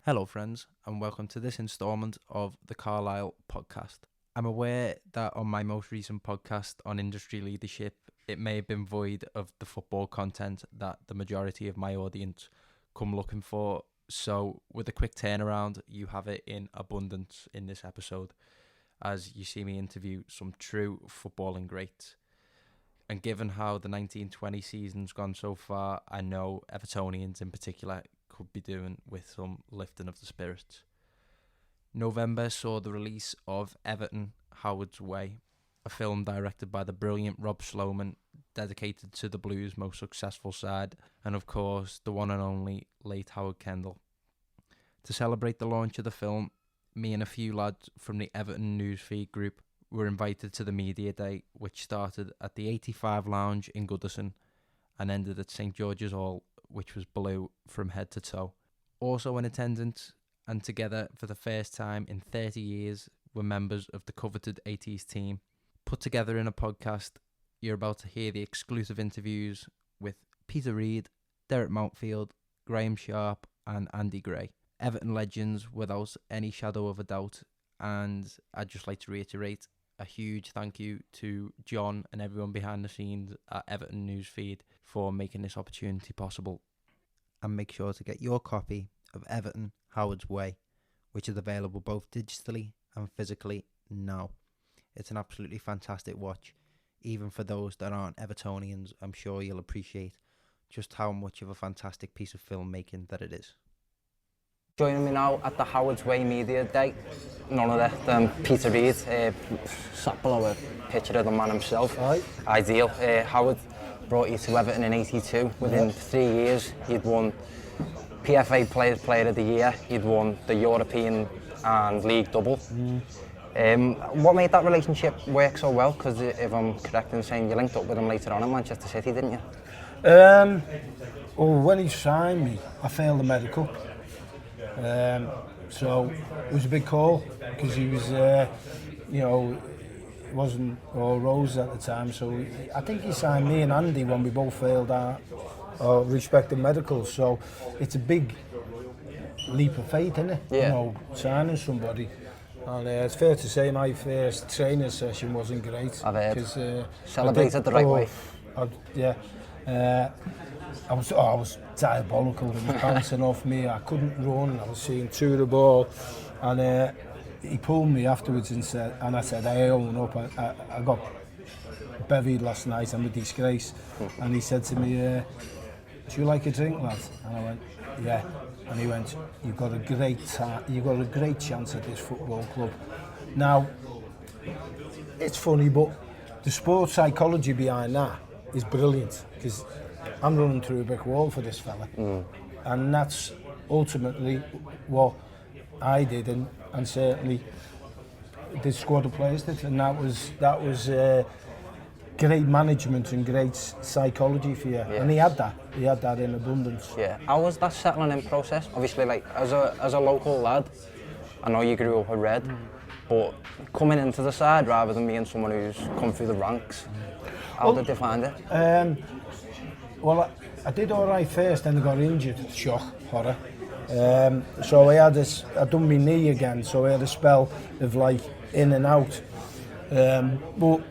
Hello, friends, and welcome to this instalment of the Carlyle podcast. I'm aware that on my most recent podcast on industry leadership, it may have been void of the football content that the majority of my audience come looking for. So, with a quick turnaround, you have it in abundance in this episode, as you see me interview some true footballing greats. And given how the 1920 season's gone so far, I know Evertonians in particular could be doing with some lifting of the spirits. November saw the release of Everton, Howard's Way, a film directed by the brilliant Rob Sloman, dedicated to the Blues' most successful side, and of course the one and only late Howard Kendall. To celebrate the launch of the film, me and a few lads from the Everton newsfeed group were invited to the media day, which started at the 85 Lounge in Goodison and ended at St George's Hall, which was blue from head to toe. Also in attendance and together for the first time in 30 years were members of the coveted 80s team. Put together in a podcast, you're about to hear the exclusive interviews with Peter Reid, Derek Mountfield, Graham Sharp and Andy Gray. Everton legends without any shadow of a doubt, and I'd just like to reiterate a huge thank you to John and everyone behind the scenes at Everton Newsfeed for making this opportunity possible. And make sure to get your copy of Everton Howard's Way, which is available both digitally and physically now. It's an absolutely fantastic watch. Even for those that aren't Evertonians, I'm sure you'll appreciate just how much of a fantastic piece of filmmaking that it is. Joining me now at the Howard's Way Media Day, none other than Peter Reid, sat below a picture of the man himself. Aye. Ideal. Howard brought you to Everton in '82. Within 3 years, he'd won PFA Player of the Year, he'd won the European and League double. What made that relationship work so well? Because if I'm correct in saying you linked up with him later on in Manchester City, didn't you? Well, when he signed me, I failed the medical. So it was a big call because he was, it wasn't all rose at the time. So I think he signed me and Andy when we both failed our respective medicals. So it's a big leap of faith, isn't it? Yeah. Signing somebody. And it's fair to say my first training session wasn't great. I've heard. Celebrated the right way. I was diabolical. They were bouncing off me. I couldn't run. I was seeing through the ball, and he pulled me afterwards and I said, I own up. I got bevied last night. I'm a disgrace. And he said to me, do you like a drink, lad? And I went, yeah. And he went, you've got a great chance at this football club. Now, it's funny, but the sports psychology behind that is brilliant because I'm running through a brick wall for this fella. And that's ultimately what I did and certainly the squad of players did, and that was great management and great psychology for you. Yeah. And he had that in abundance. Yeah. How was that settling in process? Obviously, like as a local lad, I know you grew up a Red, but coming into the side rather than being someone who's come through the ranks, how did you find it? Well, I did all right first, then I got injured. Shock, horror. So I'd done my knee again, so I had a spell of like in and out. But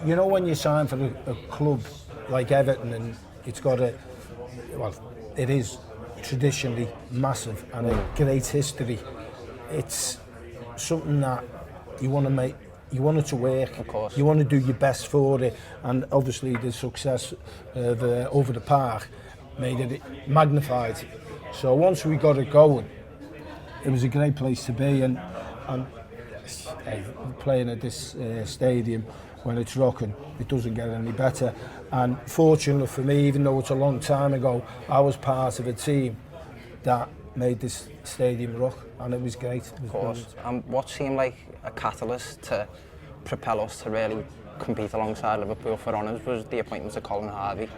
you know when you sign for a club like Everton and it's got it is traditionally massive and a great history. It's something that you want to make. You want it to work, of course. You want to do your best for it, and obviously the success of Over the Park made it magnified. So once we got it going, it was a great place to be, and playing at this stadium when it's rocking, it doesn't get any better. And fortunately for me, even though it's a long time ago, I was part of a team that made this stadium rock, and it was great. Of course. And what seemed like a catalyst to propel us to really compete alongside Liverpool for honours was the appointment of Colin Harvey.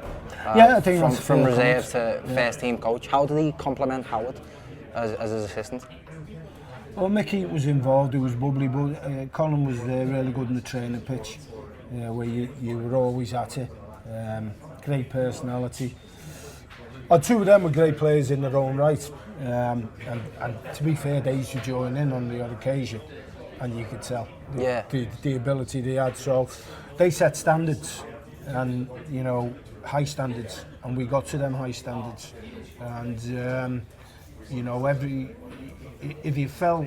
I think from reserve to first team coach. How did he complement Howard as his assistant? Well, Mickey was involved. He was bubbly, but Colin was really good in the training pitch, where you were always at it. Great personality. Two of them were great players in their own right, and to be fair, they used to join in on the odd occasion, and you could tell the ability they had. So they set standards, and high standards, and we got to them high standards, and if you fell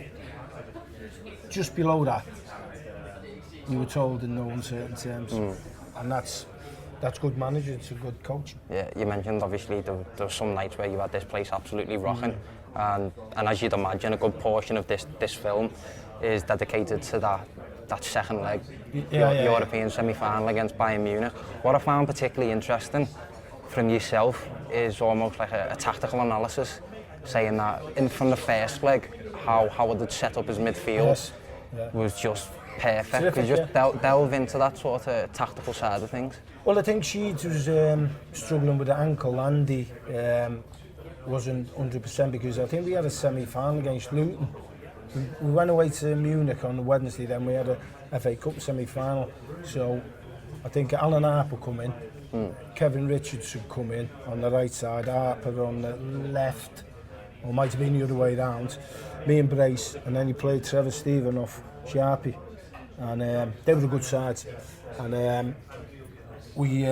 just below that, you were told in no uncertain terms, and that's good management, it's a good coach. Yeah, you mentioned obviously there were some nights where you had this place absolutely rocking, and as you'd imagine, a good portion of this film is dedicated to that second leg, European semi-final against Bayern Munich. What I found particularly interesting from yourself is almost like a tactical analysis, saying that from the first leg, how Howard had set up his midfield was just perfect. Terrific, Could you just delve into that sort of tactical side of things? Well, I think Sheeds was struggling with the ankle. Andy wasn't 100% because I think we had a semi-final against Luton. We went away to Munich on Wednesday, then we had a FA Cup semi-final. So I think Alan Harper come in, Kevin Richards would come in on the right side, Harper on the left, or might have been the other way round. Me and Brace, and then he played Trevor Stephen off Sharpie, and they were a good side. And we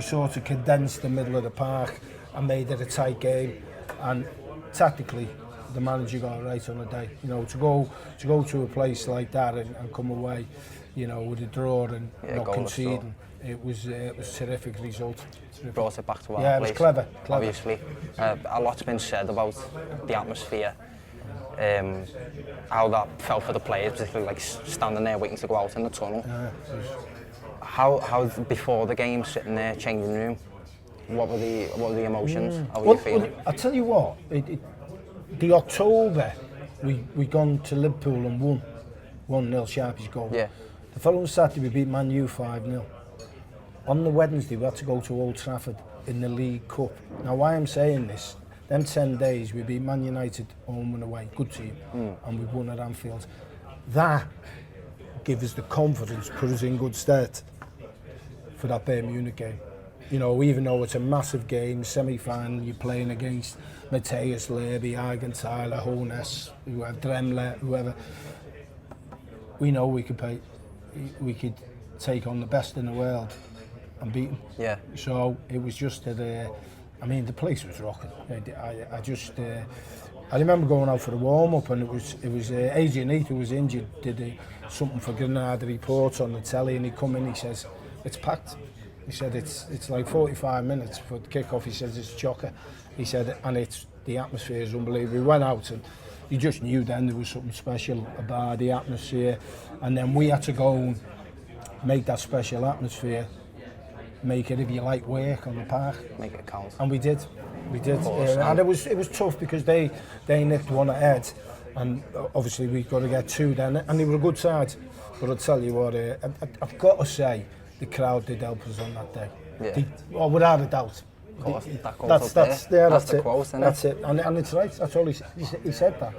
sort of condensed the middle of the park and made it a tight game. And tactically, the manager got it right on the day. To go to a place like that and come away, with a draw and not conceding. It was a terrific result. Brought it back to our place. Yeah, it was clever. Obviously, a lot's been said about the atmosphere. How that felt for the players, particularly like standing there waiting to go out in the tunnel. How before the game, sitting there, changing room, what were the emotions? How were you feeling? I tell you what, the October we gone to Liverpool and won 1-0 Sharpie's goal. Yeah. The following Saturday we beat Man U 5-0. On the Wednesday we had to go to Old Trafford in the League Cup. Now why I'm saying this, them 10 days we beat Man United home and away, good team, and we won at Anfield. That gives us the confidence, put us in good stead for that Bayern Munich game. Even though it's a massive game, semi-final, you're playing against Matthias Lerby, Argentile, Hones, Dremler, whoever. We know we could take on the best in the world and beat them. Yeah. So it was just that. The place was rocking. I remember going out for a warm-up, and it was Adrian Heath, who was injured, did something for Granada reports on the telly, and he come in, he says, it's packed. He said it's like 45 minutes for the kick-off. He says it's chocker. He said, and the atmosphere is unbelievable. We went out and you just knew then there was something special about the atmosphere, and then we had to go and make that special atmosphere, make it, if you like, work on the park. Make it count. And we did. And it was tough because they nicked one ahead, and obviously we've got to get two then, and they were a good side. But I'll tell you what, I've got to say, the crowd did help us on that day. Yeah. Without a doubt. Of course, that's the quote, isn't it? That's it. And it's right. That's all he said that.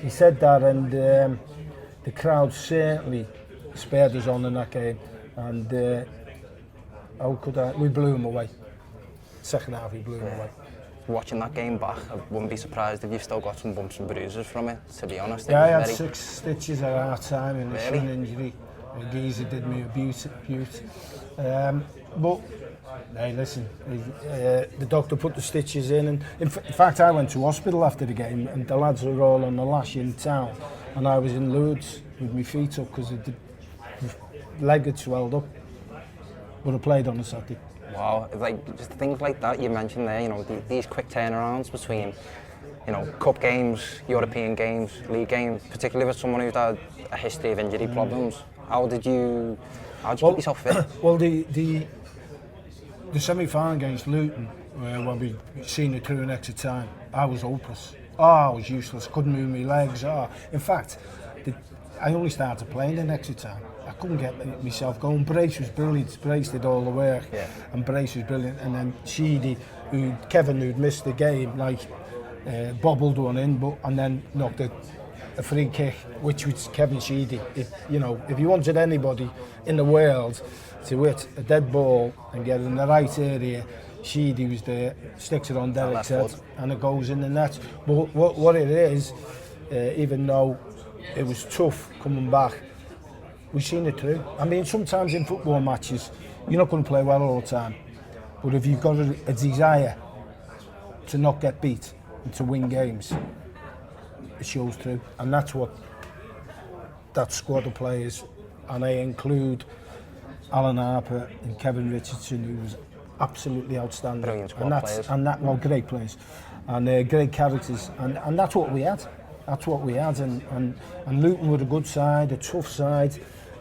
He said that, and the crowd certainly spared us on in that game. And we blew them away. Second half, we blew them away. Watching that game back, I wouldn't be surprised if you've still got some bumps and bruises from it, to be honest. Yeah, I had 6 stitches at half time in a shin injury. The geezer did me a beaut. But, hey, listen, the doctor put the stitches in, and in fact I went to hospital after the game, and the lads were all on the lash in town, and I was in Lourdes with my feet up because the leg had swelled up. But I played on the Saturday. Wow, like just things like that you mentioned there, these quick turnarounds between, cup games, European games, league games, particularly with someone who's had a history of injury problems. How did you keep yourself fit? Well, the semi-final against Luton, when we seen it through an extra time, I was hopeless. I was useless. Couldn't move my legs. In fact, I only started playing in extra time. I couldn't get myself going. Brace was brilliant. Brace did all the work, and Brace was brilliant. And then Sheedy, Kevin, who'd missed the game, bobbled one in, and then knocked a free kick, which was Kevin Sheedy. If you wanted anybody in the world to hit a dead ball and get in the right area, Sheedy was there, sticks it on Derek's head, and it goes in the net. But what it is, even though it was tough coming back, we've seen it through. I mean, sometimes in football matches, you're not going to play well all the time. But if you've got a desire to not get beat and to win games, it shows through. And that's what that squad of players, and I include Alan Harper and Kevin Richardson, who was absolutely outstanding. Brilliant squad players. Well, great players. And great characters. And that's what we had. That's what we had. And Luton were a good side, a tough side.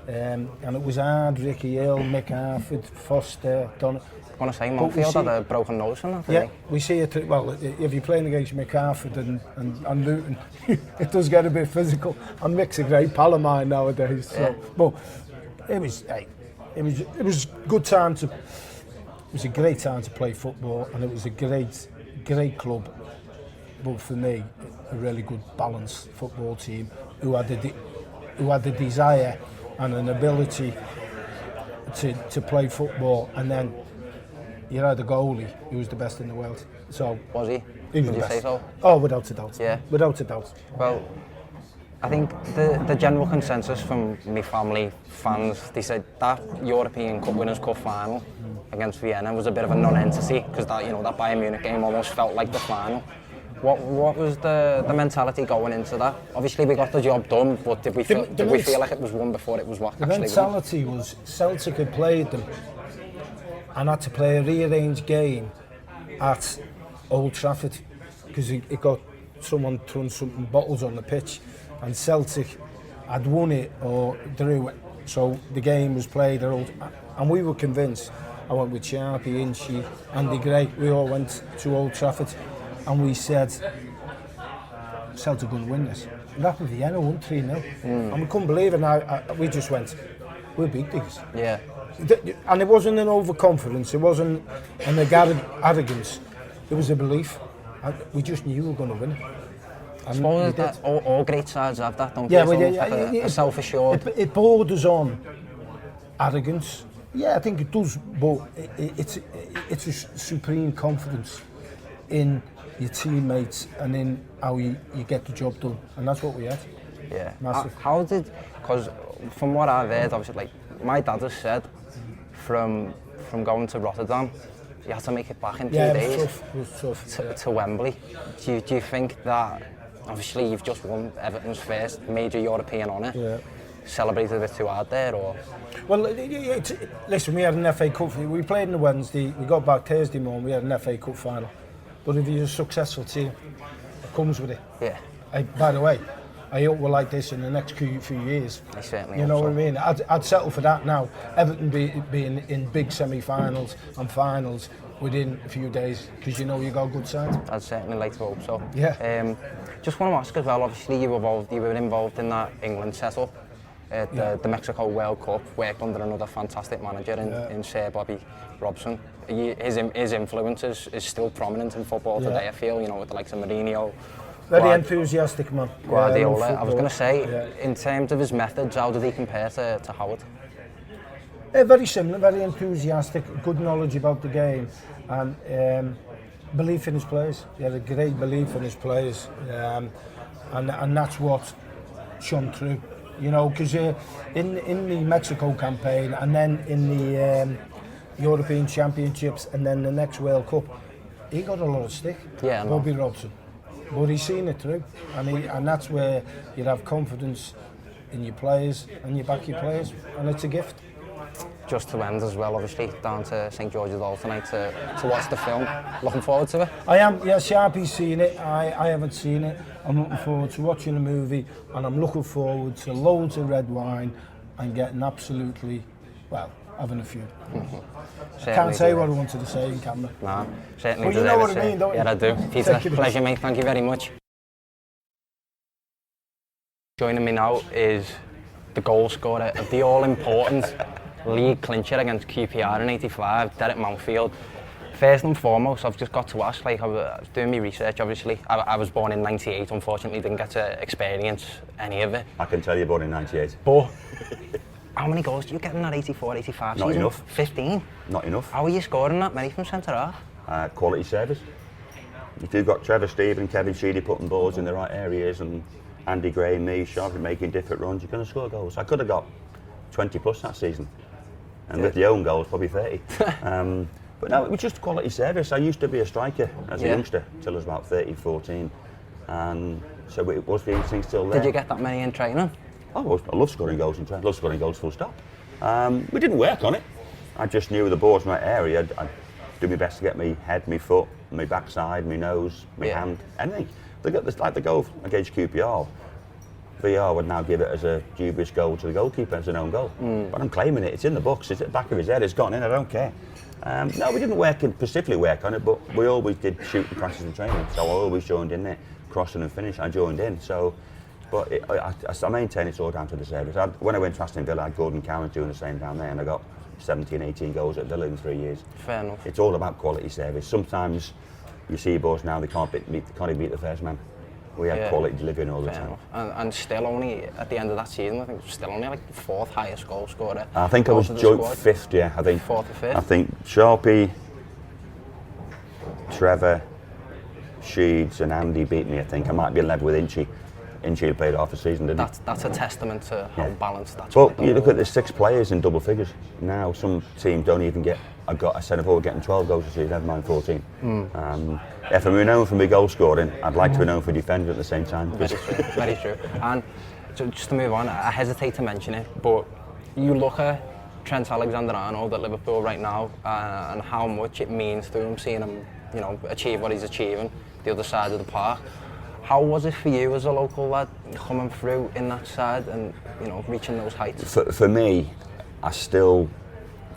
And it was hard. Ricky Hill, Mick Harford, Foster, Donald. I want to say Mountfield had a broken nose from that, yeah, we see it. Well, if you're playing against Mick Harford and Luton, it does get a bit physical. And Mick's a great pal of mine nowadays. So, yeah. But it was good time to. It was a great time to play football, and it was a great club. But for me, a really good balanced football team who had the desire and an ability to play football, and then you had a goalie who was the best in the world. So was he? Would you say so? Oh, without a doubt. Yeah. Without a doubt. Well, I think the general consensus from my family, fans, they said that European Cup Winners' Cup final against Vienna was a bit of a non-entity, because that Bayern Munich game almost felt like the final. What was the mentality going into that? Obviously we got the job done, but did we feel like it was won before it was what actually won? The mentality was Celtic had played them and had to play a rearranged game at Old Trafford, because it got someone throwing some bottles on the pitch, and Celtic had won it or drew it, so the game was played at Old, and we were convinced. I went with Sharpie, Inchy, Andy Gray, we all went to Old Trafford, and we said Celtic going to win this. And that was Vienna, won 3-0. And we couldn't believe it. We just went, we'll beat these. Yeah. And it wasn't an overconfidence, it wasn't an arrogance, it was a belief. We just knew we were going to win. I suppose that all great sides have that, don't they? Yeah, a self-assured. It borders on arrogance. Yeah, I think it does, but it's a supreme confidence in your teammates and in how you get the job done, and that's what we had. Yeah. Massive. Because from what I've heard, obviously, like my dad has said, from going to Rotterdam, you had to make it back in 2 days. It was tough. To Wembley. Do you think that, obviously you've just won Everton's first major European honour, celebrated a bit too hard there, or? Well, listen, we had an FA Cup, we played on the Wednesday, we got back Thursday morning, we had an FA Cup final. But if you're a successful team, it comes with it. Yeah. By the way, I hope we're like this in the next few years. I certainly You know what I mean? I'd settle for that now. Everton being in big semi-finals and finals within a few days, because you know you got a good side. I'd certainly like to hope so. Yeah. Just want to ask as well, obviously you were involved in that England setup, the Mexico World Cup, worked under another fantastic manager in Sir Bobby Robson. His influence is still prominent in football today, I feel, with the likes of Mourinho. Very enthusiastic man. Guardiola. I was going to say, in terms of his methods, how did he compare to Howard? Very similar, very enthusiastic, good knowledge about the game, and belief in his players. He had a great belief in his players, and that's what shone through. Because in the Mexico campaign, and then in the European Championships, and then the next World Cup, he got a lot of stick. Yeah, Bobby Robson. But he's seen it through, and that's where you'd have confidence in your players, and you back your players, and it's a gift. Just to end as well, obviously, down to St George's Hall tonight to watch the film. Looking forward to it? I am, yeah, Sharpie's seen it, I haven't seen it. I'm looking forward to watching the movie, and I'm looking forward to loads of red wine and getting absolutely, having a few. I can't say what I wanted to say in camera. No, certainly. But you know what I mean, don't you? Yeah, I do. Peter, pleasure, mate. Thank you very much. Joining me now is the goal scorer of the all-important league clincher against QPR in '85, Derek Mountfield. First and foremost, I've just got to ask, I was doing my research, obviously. I was born in '98, unfortunately didn't get to experience any of it. I can tell you're born in '98. But how many goals do you get in that '84, '85 season? Not enough. 15? Not enough. How are you scoring that many from centre half? quality service. If you've got Trevor, Steve and Kevin Sheedy putting balls in the right areas and Andy Greame, me, Sharp making different runs, you're going to score goals. I could have got 20 plus that season. And with the own goals, probably 30. But no, it was just quality service. I used to be a striker as a youngster till I was about 13, 14. And so it was the instinct still there. Did you get that many in training? Oh, I love scoring goals in training. I love scoring goals full stop. We didn't work on it. I just knew the balls in my area. I'd do my best to get my head, my foot, my backside, my nose, my hand, anything. Like the goal against QPR. VR would now give it as a dubious goal to the goalkeeper as an own goal. But I'm claiming it. It's in the box. It's at the back of his head. It's gone in. I don't care. No, we didn't specifically work on it, but we always did shooting practice and training. So I always joined in there, crossing and finish. I joined in. So, but I maintain it's all down to the service. When I went to Aston Villa, I had Gordon Cowan doing the same down there, and I got 17, 18 goals at Villa in 3 years. Fair enough. It's all about quality service. Sometimes you see boys now, they can't even beat the first man. We had quality delivery all the time. And still only, at the end of that season, I think still only like the 4th highest goal scorer. I think I was joint 5th, yeah. I think 4th or 5th? I think Sharpie, Trevor, Sheeds and Andy beat me, I think. I might be level with Inchy. Inchy played half a season, didn't he? That's a testament to how balanced that's. But you look at the 6 players in double figures. Now some teams don't even get. I got a centre forward getting 12 goals this season, never mind 14. If I'm known for my goal scoring, I'd like to be known for defending at the same time. Very true, very true. And just to move on, I hesitate to mention it, but you look at Trent Alexander-Arnold at Liverpool right now, and how much it means to him, seeing him, achieve what he's achieving, the other side of the park. How was it for you as a local lad coming through in that side and reaching those heights? For me, I still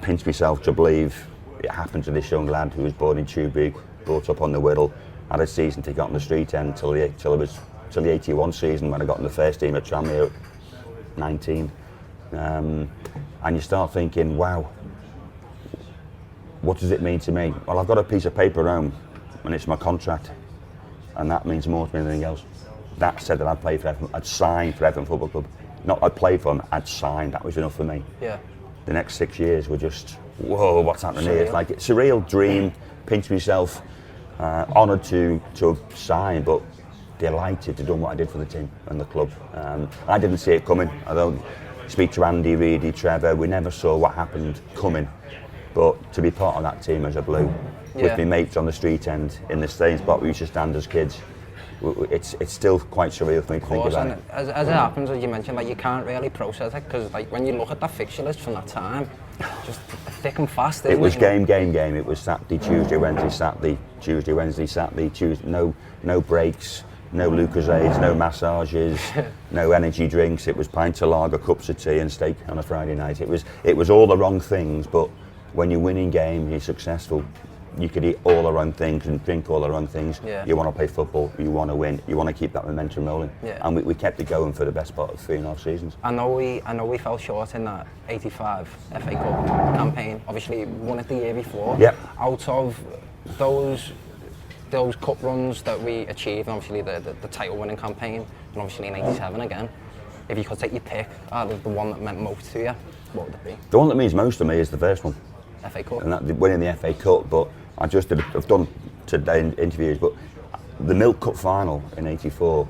pinch myself to believe it happened to this young lad who was born in Tewkesbury, brought up on the Whittle, had a season ticket on the street end till the 81 season when I got in the first team at Tranmere at 19. And you start thinking, wow, what does it mean to me? Well, I've got a piece of paper at home and it's my contract, and that means more to me than anything else. That said that I'd play for Everton, I'd sign for Everton Football Club. Not I'd play for them, I'd sign, that was enough for me. Yeah. The next 6 years were just, whoa, what's happening here? It's like it's a surreal dream, pinch myself, honoured to sign, but delighted to do what I did for the team and the club. I didn't see it coming. I don't speak to Andy, Reedy, Trevor, we never saw what happened coming. But to be part of that team as a Blue, with my mates on the street end, in the same spot we used to stand as kids, it's still quite surreal for me to think about it. As it happens, as you mentioned, you can't really process it, because when you look at that fixture list from that time, just thick and fast. It was game. It was Saturday, Tuesday, Wednesday, Saturday, Tuesday, Wednesday, Saturday, Tuesday. No breaks, no Lucozades, no massages, no energy drinks. It was pints of lager, cups of tea, and steak on a Friday night. It was all the wrong things, but when you're winning game, you're successful. You could eat all the wrong things and drink all the wrong things. Yeah. You want to play football, you want to win, you want to keep that momentum rolling. Yeah. And we kept it going for the best part of 3.5 seasons. I know we fell short in that 85 FA Cup campaign. Obviously won it the year before. Yep. Out of those cup runs that we achieved, and obviously the title winning campaign, and obviously in 87 again, if you could take your pick out of the one that meant most to you, what would it be? The one that means most to me is the first one. FA Cup. And that, winning the FA Cup, but I've done today interviews, but the Milk Cup final in '84,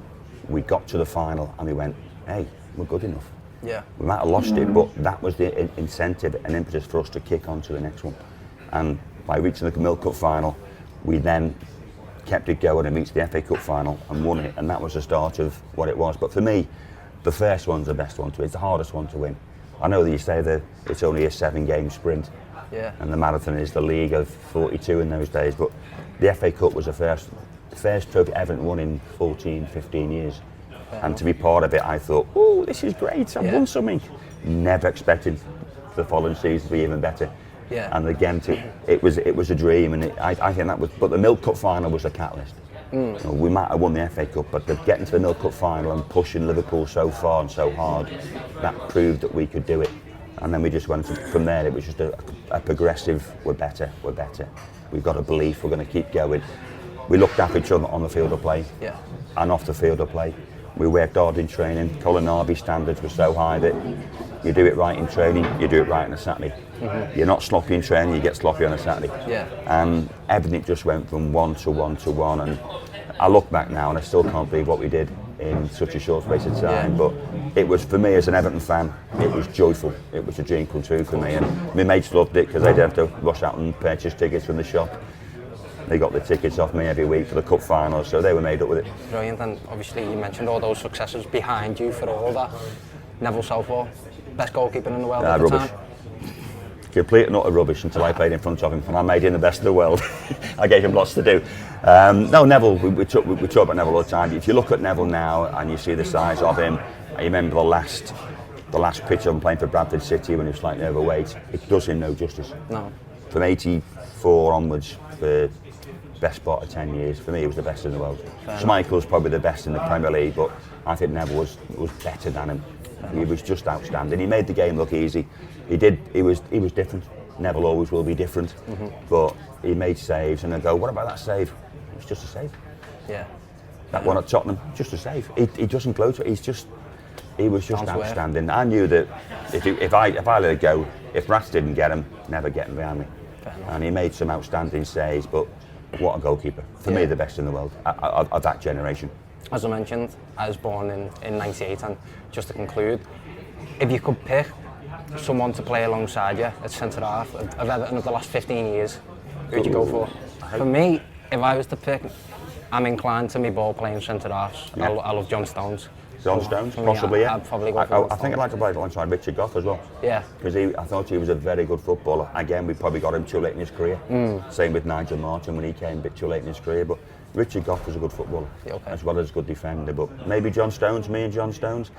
we got to the final and we went, hey, we're good enough. Yeah. We might have lost it, but that was the incentive and impetus for us to kick on to the next one. And by reaching the Milk Cup final, we then kept it going and reached the FA Cup final and won it, and that was the start of what it was. But for me, the first one's the best one to win. It's the hardest one to win. I know that you say that it's only a 7-game sprint. Yeah. And the marathon is the league of 42 in those days, but the FA Cup was the first trophy Everton won in 14, 15 years. And to be part of it, I thought, oh, this is great, I've won something. Never expected the following season to be even better. Yeah. And again, it was a dream, and I think that was, but the Milk Cup final was the catalyst. You know, we might have won the FA Cup, but getting to the Milk Cup final and pushing Liverpool so far and so hard, that proved that we could do it. And then we just went from there. It was just a progressive, we're better. We've got a belief, we're going to keep going. We looked after each other on the field of play and off the field of play. We worked hard in training. Colin Narby standards were so high that You do it right in training, you do it right on a Saturday. You're not sloppy in training, you get sloppy on a Saturday. Yeah. And everything just went from one to one to one. And I look back now and I still can't believe what we did in such a short space of time. Yeah. But it was, for me as an Everton fan, it was joyful. It was a dream come true for me. And my mates loved it because they'd have to rush out and purchase tickets from the shop. They got the tickets off me every week for the cup final, so they were made up with it. Brilliant, and obviously you mentioned all those successes behind you for all that. Neville Southall, best goalkeeper in the world at the rubbish. time. Complete and utter rubbish until I played in front of him, and I made him the best in the world. I gave him lots to do. No, Neville, we talk about Neville all the time. If you look at Neville now and you see the size of him, I remember the last picture of him playing for Bradford City when he was slightly overweight. It does him no justice. No. From 84 onwards, for best part of 10 years, for me he was the best in the world. Schmeichel's probably the best in the Premier League, but I think Neville was better than him. He was just outstanding. He made the game look easy. He was different. Neville always will be different, but he made saves, and I go, what about that save? It's just a save. Yeah. That one at Tottenham, just a save. He doesn't gloat. He was just outstanding. I knew that if I let it go, if Rats didn't get him, never get him behind me. And he made some outstanding saves, but what a goalkeeper. For me, the best in the world of that generation. As I mentioned, I was born in 98, and just to conclude, if you could pick someone to play alongside you at centre-half of Everton of the last 15 years, who would you go for? For me, if I was to pick, I'm inclined to me ball playing centre-halves. Yeah. I love John Stones. John Stones, possibly, yeah. I'd probably go for I think I'd like to play alongside Richard Gough as well. Yeah. Because I thought he was a very good footballer. Again, we probably got him too late in his career. Same with Nigel Martin when he came a bit too late in his career. But Richard Gough was a good footballer, as well as a good defender. But maybe John Stones, me and John Stones.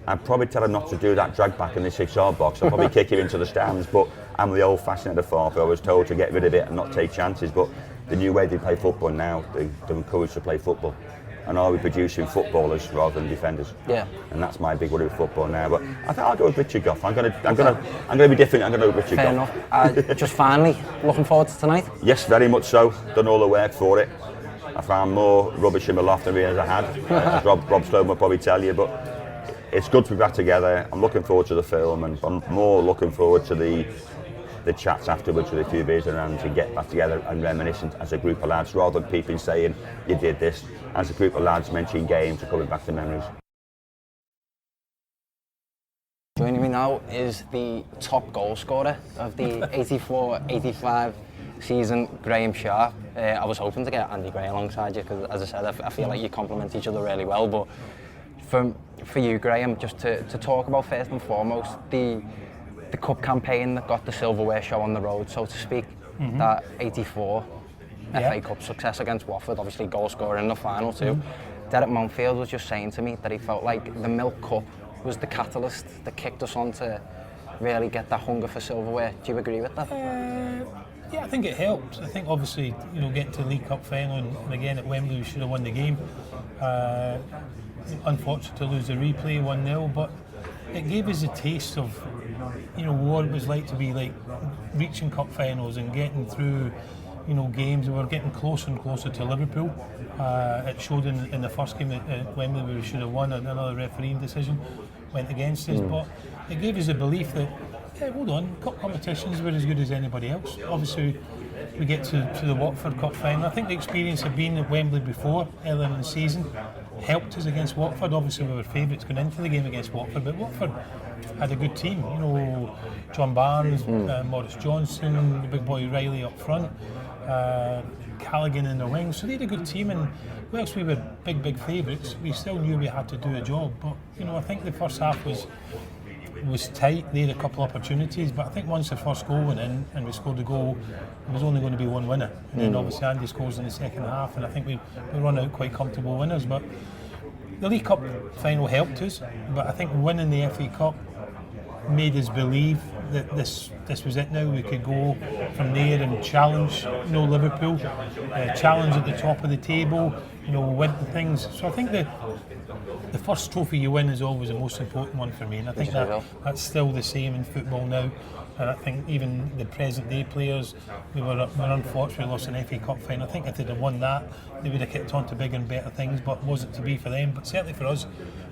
I'd probably tell him not to do that drag back in the 6-yard box. I'd probably kick him into the stands. But I'm the old-fashioned at the far. I was told to get rid of it and not take chances. But the new way they play football now, they're encouraged to play football. And are we producing footballers rather than defenders? Yeah. And that's my big worry with football now. But I think I'll go with Richard Gough. I'm gonna be different. I'm gonna go with Richard Fair Gough. enough. Just finally, looking forward to tonight. Yes, very much so. Done all the work for it. I found more rubbish in my loft than I had, as Rob Sloman will probably tell you. But it's good to be back together. I'm looking forward to the film, and I'm more looking forward to the chats afterwards with a few beers around to get back together and reminisce as a group of lads, rather than people saying you did this. As a group of lads mentioning games and coming back to memories. Joining me now is the top goal scorer of the 84-85 season, Graeme Sharp. I was hoping to get Andy Gray alongside you because, as I said, I feel like you complement each other really well. But for you, Graeme, just to talk about first and foremost the cup campaign that got the silverware show on the road, so to speak, that 84 FA Cup success against Watford, obviously goal scorer in the final too. Derek Mountfield was just saying to me that he felt like the Milk Cup was the catalyst that kicked us on to really get that hunger for silverware. Do you agree with that? Yeah, I think it helped. I think obviously, getting to the League Cup final and again at Wembley we should have won the game. Unfortunate to lose the replay 1-0, but it gave us a taste of what it was like to be like reaching cup finals and getting through games. We were getting closer and closer to Liverpool. It showed in the first game at Wembley where we should have won. Another refereeing decision went against us, but it gave us a belief that hold on, cup competitions were as good as anybody else. Obviously we get to the Watford Cup final. I think the experience of being at Wembley before, earlier in the season, helped us against Watford. Obviously we were favourites going into the game against Watford, but Watford had a good team. John Barnes, Maurice Johnson, the big boy Riley up front, Callaghan in the wings. So they had a good team, and whilst we were big favourites, we still knew we had to do a job. But I think the first half was tight. They had a couple of opportunities, but I think once the first goal went in and we scored a goal, there was only going to be one winner. And then obviously Andy scores in the second half, and I think we run out quite comfortable winners. But the League Cup final helped us, but I think winning the FA Cup made us believe that this was it now. We could go from there and challenge Liverpool, challenge at the top of the table, win things. So I think the first trophy you win is always the most important one for me, and I think that's still the same in football now. And I think even the present day players, we're unfortunately lost an FA Cup final. I think if they'd have won that, they would have kept on to bigger and better things, but wasn't to be for them. But certainly for us,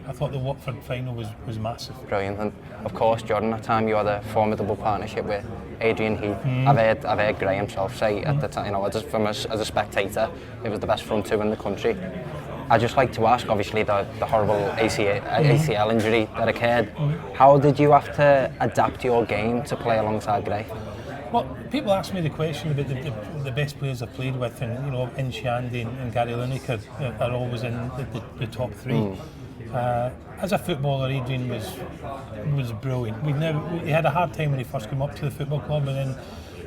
I thought the Watford final was massive. Brilliant, and of course during that time you had a formidable partnership with Adrian Heath. I've heard Greame himself say at the time, you know, as a spectator, it was the best front two in the country. I'd just like to ask, obviously the horrible ACL injury that occurred, how did you have to adapt your game to play alongside Gray? Well, people ask me the question about the best players I've played with, and you know, Shandy and Gary Lineker are always in the top three. As a footballer, Adrian was brilliant. He had a hard time when he first came up to the football club, and then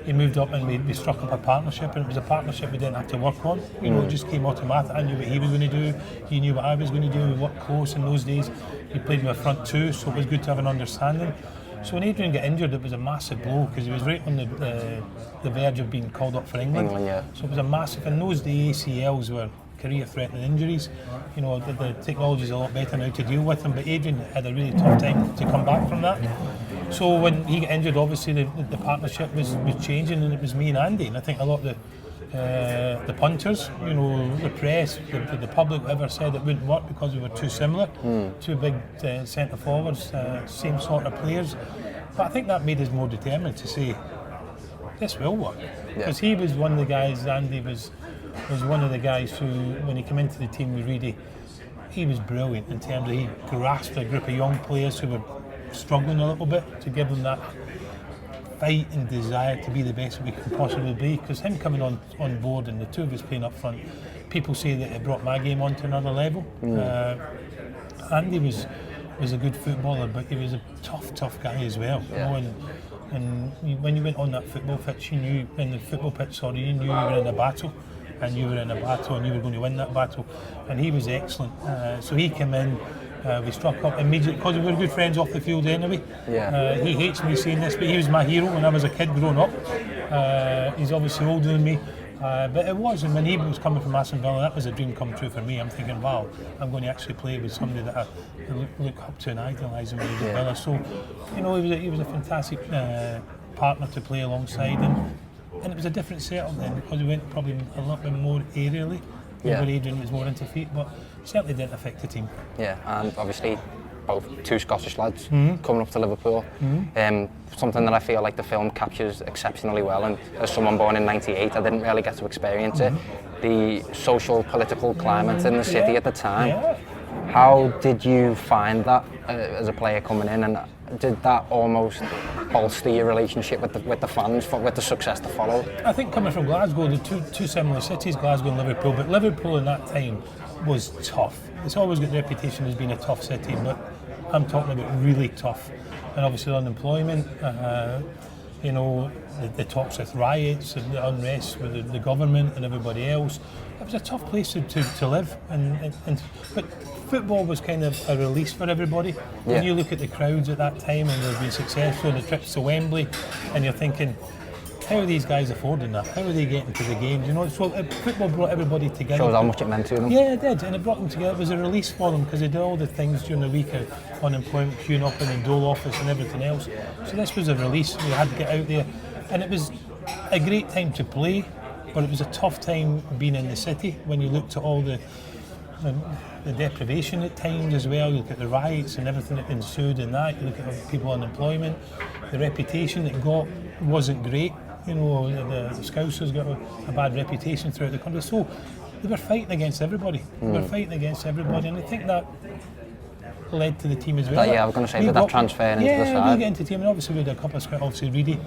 he moved up and we struck up a partnership, and it was a partnership we didn't have to work on. You know, it just came automatic. I knew what he was going to do, he knew what I was going to do. We worked close in those days. He played with a front two, so it was good to have an understanding. So when Adrian got injured, it was a massive blow because he was right on the verge of being called up for England. So it was a massive. In those days, ACLs were career-threatening injuries. You know, the technology is a lot better now to deal with them, but Adrian had a really tough time to come back from that. So when he got injured, obviously the partnership was changing, and it was me and Andy. And I think a lot of the punters, you know, the press, the public, whoever said it wouldn't work because we were too similar, two big centre forwards, same sort of players. But I think that made us more determined to say this will work, because he was one of the guys. Andy was one of the guys who, when he came into the team, he was brilliant in terms of he grasped a group of young players who were struggling a little bit, to give them that fight and desire to be the best we can possibly be. Because him coming on board and the two of us playing up front, people say that it brought my game on to another level. Andy was a good footballer, but he was a tough guy as well. You know, and when you went on that football pitch, you knew you were in a battle. And you were in a battle, and you were going to win that battle. And he was excellent. So he came in, we struck up immediately, because we were good friends off the field anyway. He hates me saying this, but he was my hero when I was a kid growing up. He's obviously older than me, but it was. And when he was coming from Aston Villa, that was a dream come true for me. I'm thinking, wow, I'm going to actually play with somebody that I look up to and idolise him when he was at Villa. So, you know, he was a fantastic partner to play alongside him. And it was a different setup then, because we went probably a little bit more aerially, where Adrian was more into feet, but certainly didn't affect the team. Yeah, and obviously both two Scottish lads coming up to Liverpool. Something that I feel like the film captures exceptionally well, and as someone born in '98, I didn't really get to experience it. The social, political climate in the city at the time. How did you find that as a player coming in, and did that almost bolster your relationship with the fans, with the success to follow? I think coming from Glasgow, the two similar cities, Glasgow and Liverpool, but Liverpool in that time was tough. It's always got the reputation as being a tough city, but I'm talking about really tough. And obviously unemployment, you know, the talks with riots and the unrest with the government and everybody else. It was a tough place to live, but football was kind of a release for everybody. When you look at the crowds at that time, and they've been successful, the trips to Wembley, and you're thinking, how are these guys affording that? How are they getting to the games? You know, so football brought everybody together. Shows how much it meant to them. Yeah, it did, and it brought them together. It was a release for them, because they did all the things during the week of unemployment, queuing up in the dole office and everything else. So this was a release. We had to get out there, and it was a great time to play, but it was a tough time being in the city when you looked at all the deprivation at times as well. You look at the riots and everything that ensued in that. You look at people unemployment. The reputation it got wasn't great. You know, the Scousers got a bad reputation throughout the country. So they were fighting against everybody. And I think that led to the team as well. I was going to say, that transfer into the side. Yeah, we get into the team, and obviously we had a couple of scouts. Obviously Reedy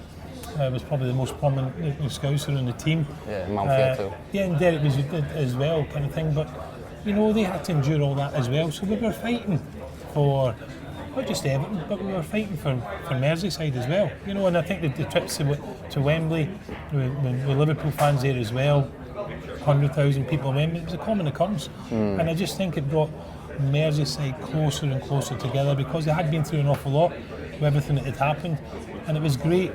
was probably the most prominent Scouser in the team. Yeah, Mountfield too. Yeah, and Derek was as well, kind of thing. But you know, they had to endure all that as well. So we were fighting for not just Everton, but we were fighting for Merseyside as well. You know, and I think the trips to Wembley, with Liverpool fans there as well, 100,000 people in Wembley, it was a common occurrence. And I just think it brought Merseyside closer and closer together, because they had been through an awful lot with everything that had happened, and it was great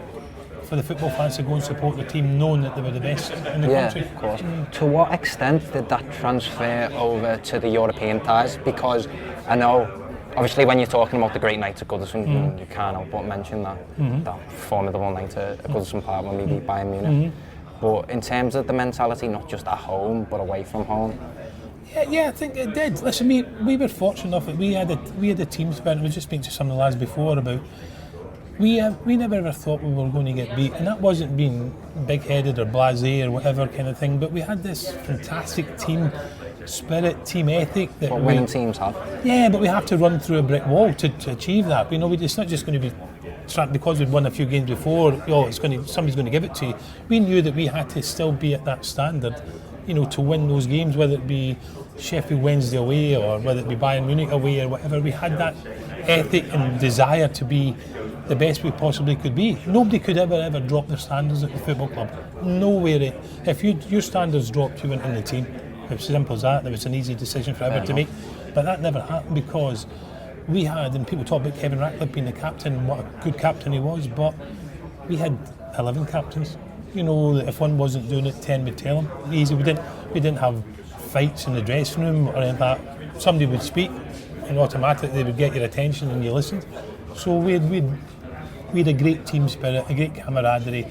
for the football fans to go and support the team, knowing that they were the best in the country. Of course. To what extent did that transfer over to the European ties? Because I know, obviously when you're talking about the great nights at Goodison, you can't help but mention that formidable night at Goodison Park when we beat Bayern Munich. But in terms of the mentality, not just at home, but away from home, Yeah, I think it did. Listen, we were fortunate enough that we had a team spirit. We were just speaking to some of the lads before about we never ever thought we were going to get beat, and that wasn't being big-headed or blasé or whatever kind of thing. But we had this fantastic team spirit, team ethic that what winning teams have. Yeah, but we have to run through a brick wall to achieve that. It's not just going to be because we'd won a few games before. Somebody's going to give it to you. We knew that we had to still be at that standard. To win those games, whether it be Sheffield Wednesday away or whether it be Bayern Munich away or whatever, we had that ethic and desire to be the best we possibly could be. Nobody could ever drop their standards at the football club. Nowhere. If your standards dropped, you weren't in the team. It's as simple as that. It was an easy decision for everyone to make. But that never happened because we had, and people talk about Kevin Ratcliffe being the captain and what a good captain he was, but we had 11 captains. That if one wasn't doing it, 10 would tell him. Easy. We didn't have fights in the dressing room or anything like that. Somebody would speak, and automatically they would get your attention and you listened. So we had a great team spirit, a great camaraderie,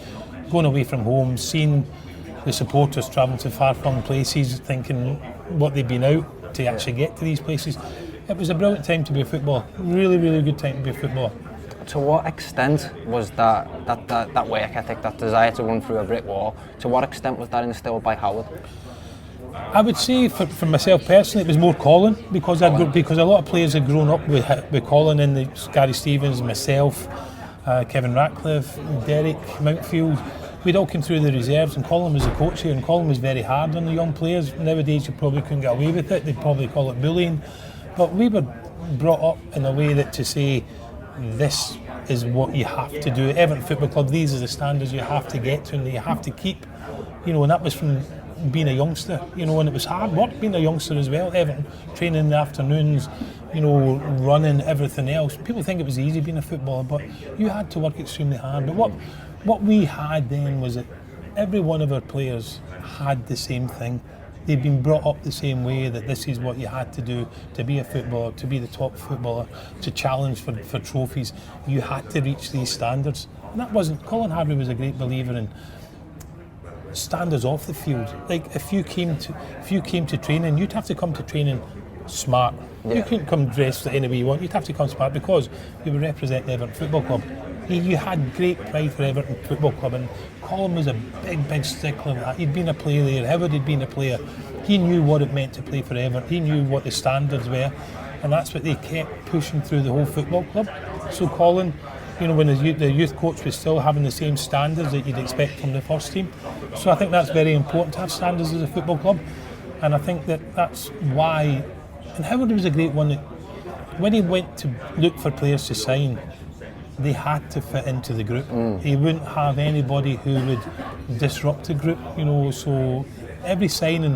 going away from home, seeing the supporters travelling to far-flung places, thinking what they'd been out to actually get to these places. It was a brilliant time to be a footballer. Really, really good time to be a footballer. To what extent was that work ethic, that desire to run through a brick wall, to what extent was that instilled by Howard? I would say for myself personally, it was more Colin because a lot of players had grown up with Colin and Gary Stevens, myself, Kevin Ratcliffe, Derek, Mountfield. We'd all come through the reserves, and Colin was the coach here, and Colin was very hard on the young players. Nowadays, you probably couldn't get away with it; they'd probably call it bullying. But we were brought up in a way that to say, this is what you have to do. Everton Football Club, these are the standards you have to get to and you have to keep. And that was from being a youngster, and it was hard work being a youngster as well. Everton, training in the afternoons, running, everything else. People think it was easy being a footballer, but you had to work extremely hard. But what we had then was that every one of our players had the same thing. They'd been brought up the same way, that this is what you had to do to be a footballer, to be the top footballer, to challenge for trophies. You had to reach these standards. And that wasn't... Colin Harvey was a great believer in standards off the field. Like, if you came to training, you'd have to come to training smart. Yeah. You couldn't come dressed any way you want. You'd have to come smart because you were representing Everton Football Club. You had great pride for Everton Football Club, and Colin was a big stickler of that. He'd been a player there, Howard had been a player. He knew what it meant to play for Everton. He knew what the standards were, and that's what they kept pushing through the whole football club. So Colin, when the youth coach was still having the same standards that you'd expect from the first team. So I think that's very important to have standards as a football club, and I think that's why. And Howard was a great one that when he went to look for players to sign, they had to fit into the group. He wouldn't have anybody who would disrupt the group, so every signing,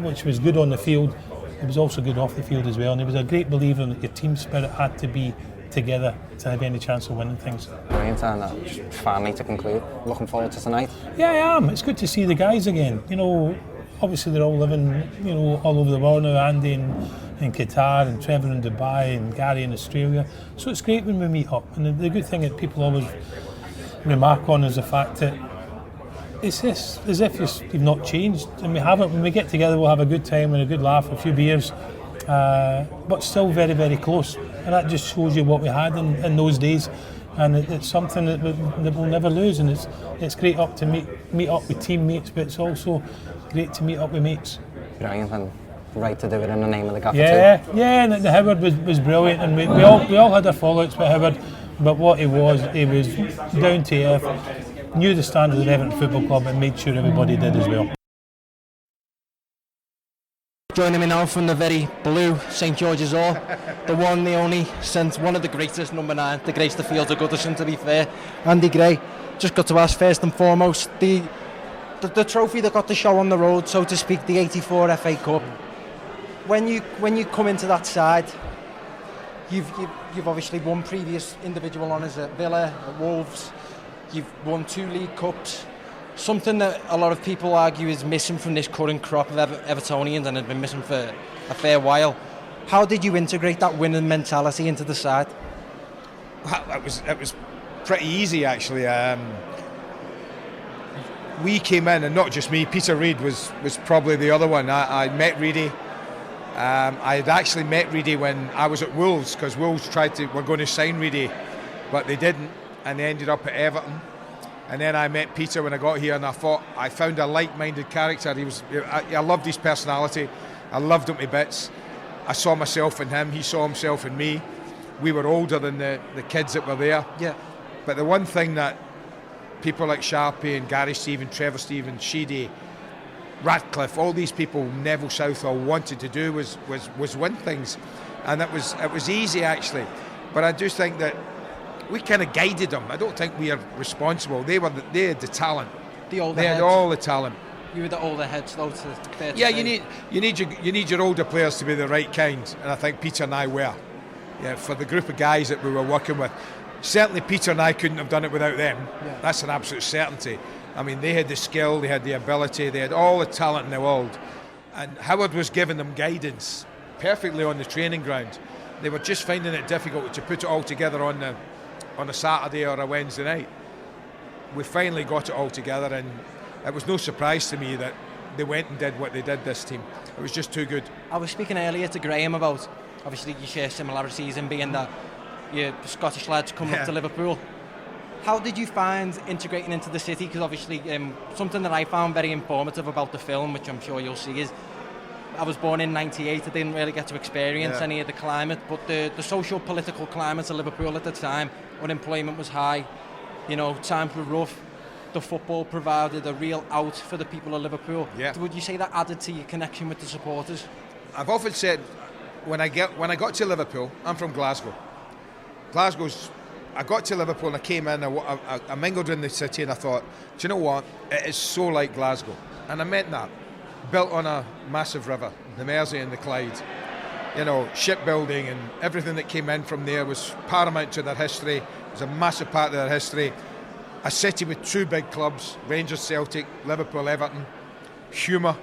which was good on the field, it was also good off the field as well. And he was a great believer that your team spirit had to be together to have any chance of winning things. Brilliant, and just finally to conclude, looking forward to tonight. Yeah, I am. It's good to see the guys again. Obviously they're all living, all over the world now. Andy in Qatar, and Trevor in Dubai, and Gary in Australia. So it's great when we meet up. And the good thing that people always remark on is the fact that it's just as if you've not changed, and we haven't. When we get together, we'll have a good time and a good laugh, a few beers, but still very, very close. And that just shows you what we had in those days. And it's something that we'll never lose. And it's great to meet up with teammates, but it's also great to meet up with mates. Brilliant, and right to do it in the name of the gaffer too. Yeah, and the Howard was brilliant, and we all had our fallouts with Howard, but what he was down to earth, knew the standards of Everton Football Club, and made sure everybody did as well. Joining me now from the very blue St George's Hall, the one, the only, since one of the greatest, number 9, to grace the fields of Goodison, to be fair, Andy Gray. Just got to ask first and foremost, the trophy that got the show on the road, so to speak, the '84 FA Cup. When you come into that side, you've obviously won previous individual honours at Villa, at Wolves. You've won 2 League Cups. Something that a lot of people argue is missing from this current crop of Evertonians, and has been missing for a fair while. How did you integrate that winning mentality into the side? Well, it was pretty easy actually. We came in, and not just me, Peter Reid was probably the other one. I met Reedy. I had actually met Reedy when I was at Wolves, because Wolves were going to sign Reedy, but they didn't, and they ended up at Everton. And then I met Peter when I got here, and I found a like-minded character. I loved his personality. I loved him to bits. I saw myself in him. He saw himself in me. We were older than the kids that were there. Yeah. But the one thing that people like Sharpie and Gary Stephen, Trevor Stephen, Sheedy, Radcliffe, all these people, Neville Southall, wanted to do was win things, and it was easy actually. But I do think that we kind of guided them. I don't think we are responsible. They had the talent. They had heads. all the talent. You were the older heads, though. Yeah, you need your older players to be the right kind, and I think Peter and I were. Yeah, for the group of guys that we were working with. Certainly Peter and I couldn't have done it without them. Yeah. That's an absolute certainty. I mean, they had the skill, they had the ability, they had all the talent in the world. And Howard was giving them guidance perfectly on the training ground. They were just finding it difficult to put it all together on a Saturday or a Wednesday night. We finally got it all together, and it was no surprise to me that they went and did what they did, this team. It was just too good. I was speaking earlier to Greime about, obviously you share similarities in being that you're Scottish lads coming up to Liverpool. How did you find integrating into the city? Because obviously something that I found very informative about the film, which I'm sure you'll see, is I was born in '98. I didn't really get to experience any of the climate, but the social political climate of Liverpool at the time, unemployment was high, times were rough. The football provided a real out for the people of Liverpool. Yeah. Would you say that added to your connection with the supporters? I've often said, when I got to Liverpool, I'm from Glasgow. I got to Liverpool and I came in, I mingled in the city, and I thought, do you know what? It is so like Glasgow. And I meant that. Built on a massive river, the Mersey and the Clyde. Shipbuilding and everything that came in from there was paramount to their history. It was a massive part of their history. A city with two big clubs, Rangers, Celtic, Liverpool, Everton. Humour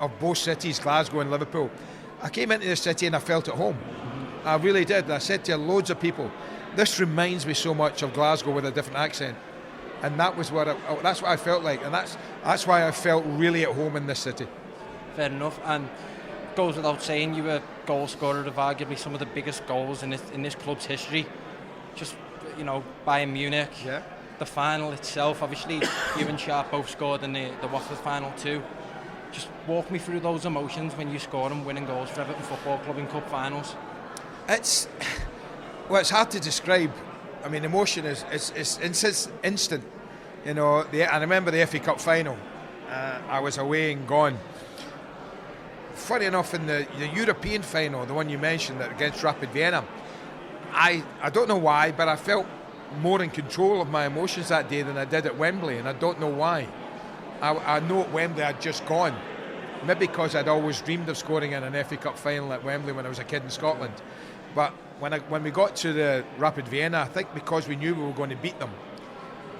of both cities, Glasgow and Liverpool. I came into the city and I felt at home. I really did. I said to loads of people, this reminds me so much of Glasgow with a different accent. And that was that's what I felt like, and that's why I felt really at home in this city. Fair enough. And goes without saying, you were goal scorer of arguably some of the biggest goals in this club's history. Just Bayern Munich. Yeah. The final itself, obviously, you and Sharp both scored in the Watford final too. Just walk me through those emotions when you score and winning goals for Everton Football Club in cup finals. It's hard to describe. I mean, emotion is instant. I remember the FA Cup final. I was away and gone. Funny enough, in the European final, the one you mentioned against Rapid Vienna, I don't know why, but I felt more in control of my emotions that day than I did at Wembley, and I don't know why. I know at Wembley I'd just gone. Maybe because I'd always dreamed of scoring in an FA Cup final at Wembley when I was a kid in Scotland. But when we got to the Rapid Vienna, I think because we knew we were going to beat them,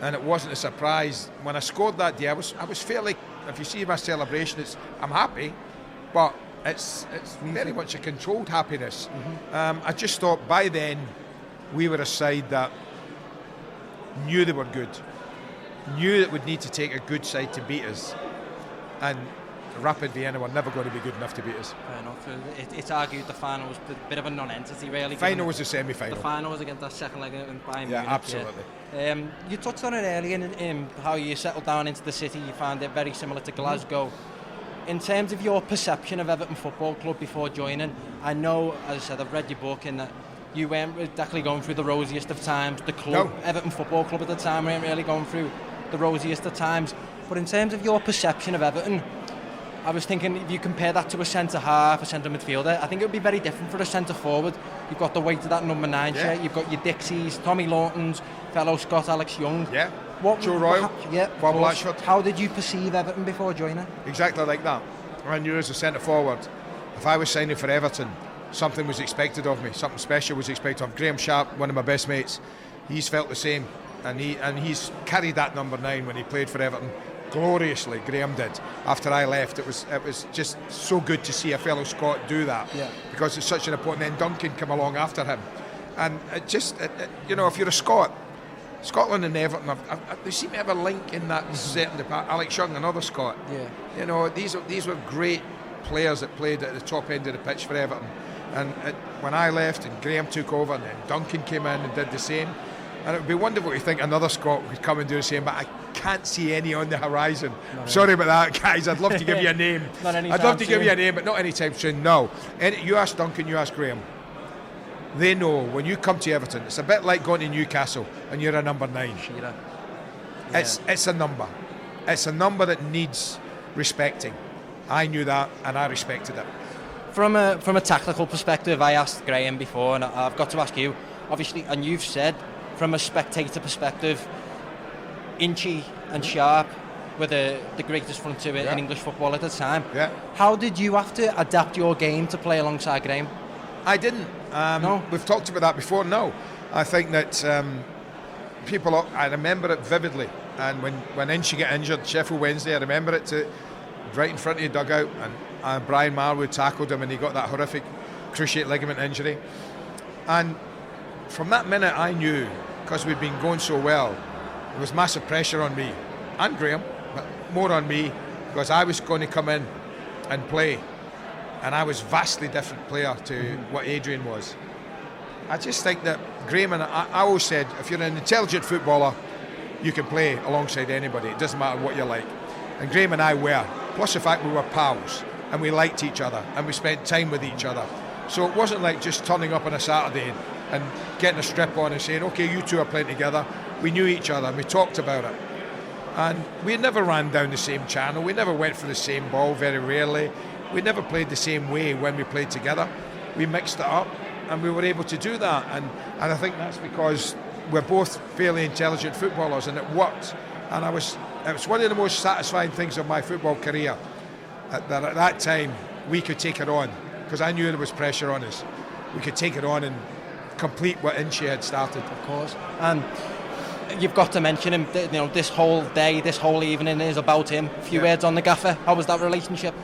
and it wasn't a surprise. When I scored that day, I was fairly. If you see my celebration, I'm happy, but it's very much a controlled happiness. Mm-hmm. I just thought by then we were a side that knew they were good, knew that we'd need to take a good side to beat us, and Rapid Vienna were never going to be good enough to beat us. Fair enough. It's argued the final was a bit of a non-entity, really. Final was the semi-final. The final was against that second leg in Bayern Munich. Yeah, absolutely. Yeah. You touched on it earlier in how you settled down into the city. You found it very similar to Glasgow. Mm-hmm. In terms of your perception of Everton Football Club before joining, I know, as I said, I've read your book, and that you weren't exactly going through the rosiest of times. The club, no. Everton Football Club at the time, weren't really going through the rosiest of times. But in terms of your perception of Everton, I was thinking if you compare that to a centre-half, a centre midfielder, I think it would be very different for a centre-forward. You've got the weight of that number 9 shirt, you've got your Dixies, Tommy Lawtons, fellow Scott Alex Young. Yeah, Joe Royle, Bob Latchford. How did you perceive Everton before joining? Exactly like that. I knew as a centre-forward, if I was signing for Everton, something was expected of me, something special was expected of me. Graham Sharp, one of my best mates, he's felt the same, and he's carried that number 9 when he played for Everton gloriously. Greame did after I left. It was just so good to see a fellow Scot do that, because it's such an important. Then Duncan came along after him, and you know, if you're a Scot, Scotland and Everton, they seem to have a link in that certain department. Alex Young, another Scot. You know, these were great players that played at the top end of the pitch for Everton. And when I left and Greame took over, and then Duncan came in and did the same, and it would be wonderful to think another Scot would come and do the same, but I can't see any on the horizon. Sorry about that, guys. I'd love to give you a name. I'd love to give you a name, but not anytime soon. No. You ask Duncan, you ask Greame. They know when you come to Everton, it's a bit like going to Newcastle and you're a number 9. It's a number. It's a number that needs respecting. I knew that and I respected it. From a tactical perspective, I asked Greame before, and I've got to ask you, obviously, and you've said, from a spectator perspective, Inchy and Sharp were the greatest front two in English football at the time. How did you have to adapt your game to play alongside Greame? I didn't. No? We've talked about that before. No. I think that I remember it vividly. And when Inchy got injured, Sheffield Wednesday, I remember it right in front of the dugout, and Brian Marwood tackled him and he got that horrific cruciate ligament injury. And from that minute I knew, because we'd been going so well, there was massive pressure on me and Greame, but more on me, because I was going to come in and play, and I was vastly different player to what Adrian was. I just think that Greame, and I always said, if you're an intelligent footballer, you can play alongside anybody. It doesn't matter what you're like. And Greame and I were, plus the fact we were pals and we liked each other and we spent time with each other. So it wasn't like just turning up on a Saturday and getting a strip on and saying, okay, you two are playing together. We knew each other and we talked about it. And we never ran down the same channel. We never went for the same ball, very rarely. We never played the same way when we played together. We mixed it up and we were able to do that. And I think that's because we're both fairly intelligent footballers, and it worked. And it was one of the most satisfying things of my football career, that at that time we could take it on, because I knew there was pressure on us. We could take it on and complete what Inchy had started. Of course. And you've got to mention him. You know, this whole day, this whole evening is about him. A few words on the gaffer. How was that relationship?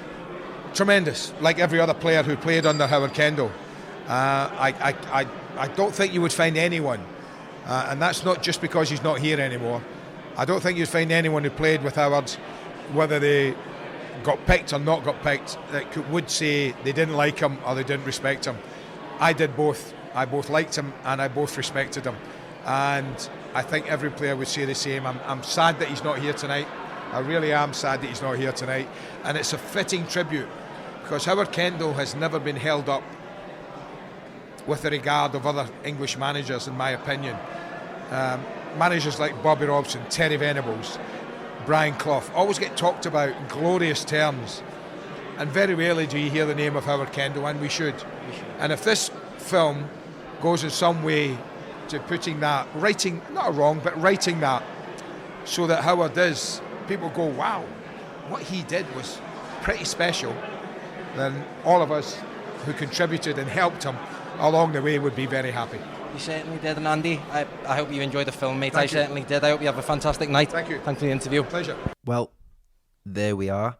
Tremendous. Like every other player who played under Howard Kendall. I don't think you would find anyone, and that's not just because he's not here anymore. I don't think you'd find anyone who played with Howard, whether they got picked or not got picked, that would say they didn't like him or they didn't respect him. I did both. I both liked him and I both respected him. And I think every player would say the same. I'm sad that he's not here tonight. I really am sad that he's not here tonight. And it's a fitting tribute, because Howard Kendall has never been held up with the regard of other English managers, in my opinion. Managers like Bobby Robson, Terry Venables, Brian Clough always get talked about in glorious terms, and very rarely do you hear the name of Howard Kendall, and we should. And if this film goes in some way to putting that, writing, not wrong, but writing that, so that Howard is, people go, wow, what he did was pretty special, then all of us who contributed and helped him along the way would be very happy. You certainly did, and Andy, I hope you enjoyed the film, mate. Thank you. Certainly did. I hope you have a fantastic night. Thank you. Thanks for the interview. Pleasure. Well, there we are.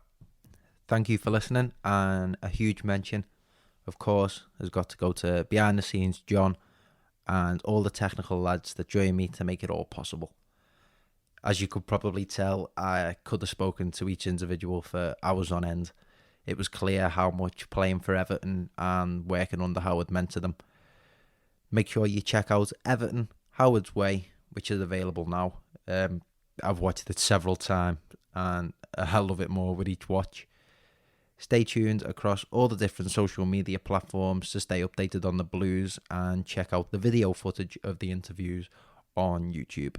Thank you for listening, and a huge mention, of course, has got to go to behind the scenes John and all the technical lads that joined me to make it all possible. As you could probably tell, I could have spoken to each individual for hours on end. It was clear how much playing for Everton and working under Howard meant to them. Make sure you check out Everton, Howard's Way, which is available now. I've watched it several times and I love it more with each watch. Stay tuned across all the different social media platforms to stay updated on the Blues, and check out the video footage of the interviews on YouTube.